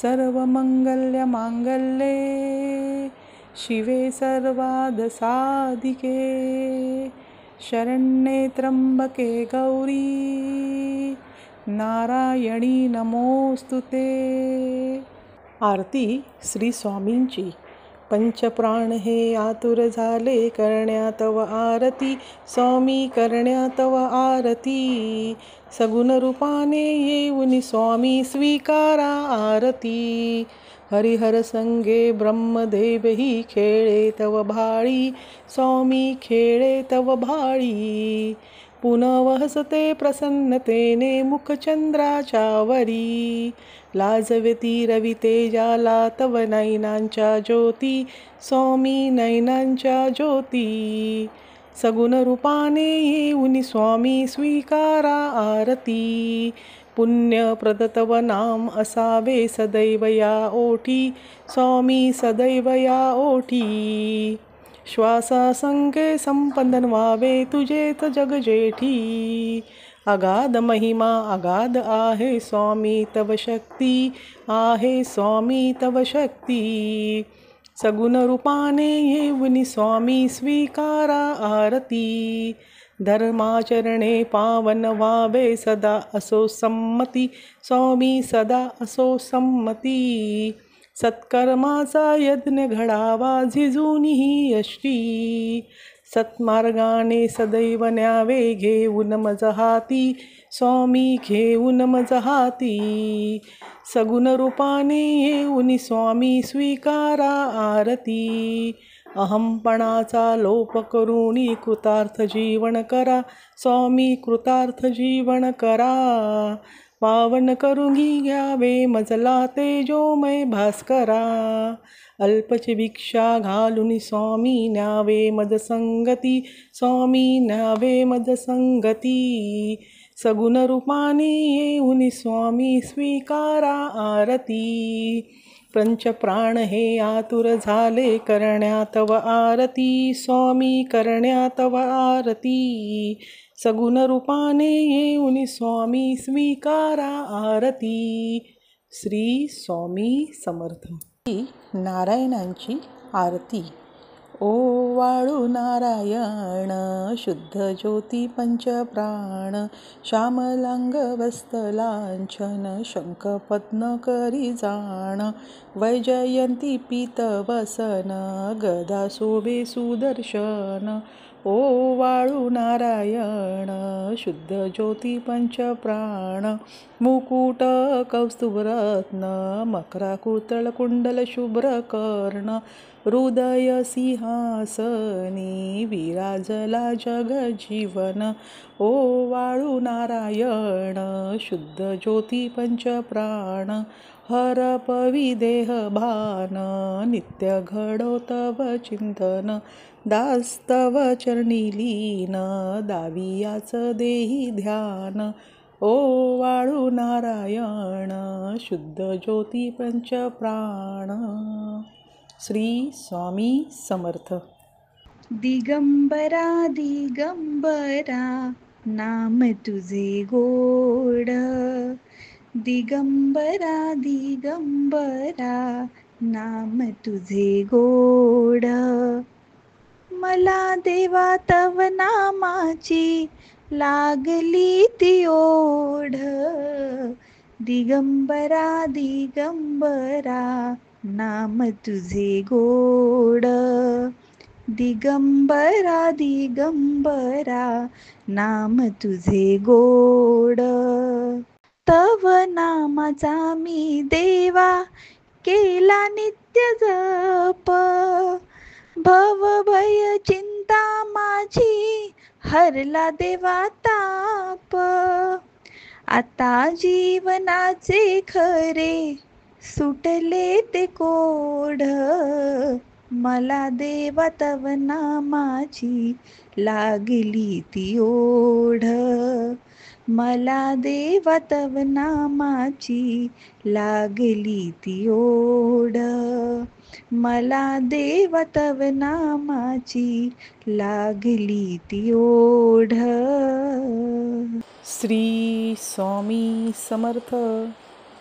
सर्वमंगल्यमांगल्ये शिवे सर्वार्धसाधिके शरण्ये त्र्यंबके गौरी नारायणी नमोस्तुते। आरती श्री स्वामींची। पंचप्राण हे आतुर झाले करण्या तव आरती, स्वामी करण्या तव आरती। सगुण रूपाने येऊन स्वामी स्वीकारा आरती। हरिहर संगे ब्रह्मदेवही खेळे तव भाळी, स्वामी खेळे तव भाळी। पुनव हसते प्रसन्नतेने मुखचंद्राच्या वरी, लाजवेती रवी तेजाला तव नयनांच्या ज्योती, स्वामी नयनांच्या ज्योती। सगुण रूपाने येऊन स्वामी स्वीकारा आरती। पुण्यप्रद तव नाम असावे सदैव या ओठी, स्वामी सदैव या ओठी। श्वासासंगे संपन्न व्हावे तुझेच जग जेठी। अगाध महिमा अगाध आहे स्वामी तव शक्ती, आहे स्वामी तव शक्ती। सगुण रूपाने येऊन स्वामी स्वीकारा आरती। धर्माचरणे पावन व्हावे सदा असो संमती, स्वामी सदा असो संमती। सत्कर्माचा यज्ञ घडावा झिजून ही यष्टी, सत्मार्गाने सदैव न्यावे घेऊन मज हाती, स्वामी घेऊन मज हाती। सगुण रूपाने येऊन स्वामी स्वीकारा आरती। अहंपणाचा लोप करुणी कृतार्थ जीवन करा, स्वामी कृतार्थ जीवन करा। पावन करुणी घ्यावे मजला तेजोमय भास्करा। अल्पची भिक्षा घालून स्वामी न्यावे मज संगती, स्वामी न्यावे मज संगती। सगुण रूपाने येऊन स्वामी स्वीकारा आरती। पंचप्राण हे आतुर झाले करण्या तव आरती, स्वामी करण्या तव आरती। सगुण रूपाने येऊन स्वामी स्वीकारा आरती। श्री स्वामी समर्थ। नारायणांची आरती। ओ वाळू नारायण शुद्ध ज्योती पंचप्राण, श्यामलांग वस्तलांछन शंख पद्म करी जाण। वैजयंती पीतवसन गदा शोभे सुदर्शन। ओ वाळू नारायण शुद्ध ज्योती पंचप्राण, मुकुट कौस्तुभरत्न मकराकुतळ कुंडल शुभ्र कर्ण। हृदय सिंहासनी विराजला जगजीवन। ओ वाळू नारायण शुद्ध ज्योती पंचप्राण, हरपवी देह भान नित्य घडो तव चिंतन। दास्तव चरणी लीन दावियाच देही ध्यान। ओ वाळू नारायण शुद्ध ज्योती पंचप्राण। श्री स्वामी समर्थ। दिगंबरा दिगंबरा नाम तुझे गोड, दिगंबरा दिगंबरा नाम तुझे गोड। मला देवा तव नामाची लागली ती ओढ, दिगंबरा दिगंबरा नाम तुझे गोड। दिगंबरा दिगंबरा नाम तुझे गोड। तव नामाचा मी देवा केला नित्य जप, भव भय चिंता माझी हरला देवा ताप। आता जीवनाचे खरे सुटले ते कोढ, मला देवा तव नामाची लागली ती ओढ। मला देवा तव नामाची लागली ती ओढ। मला देवा तव नामाची लागली ती ओढ। श्री स्वामी समर्थ।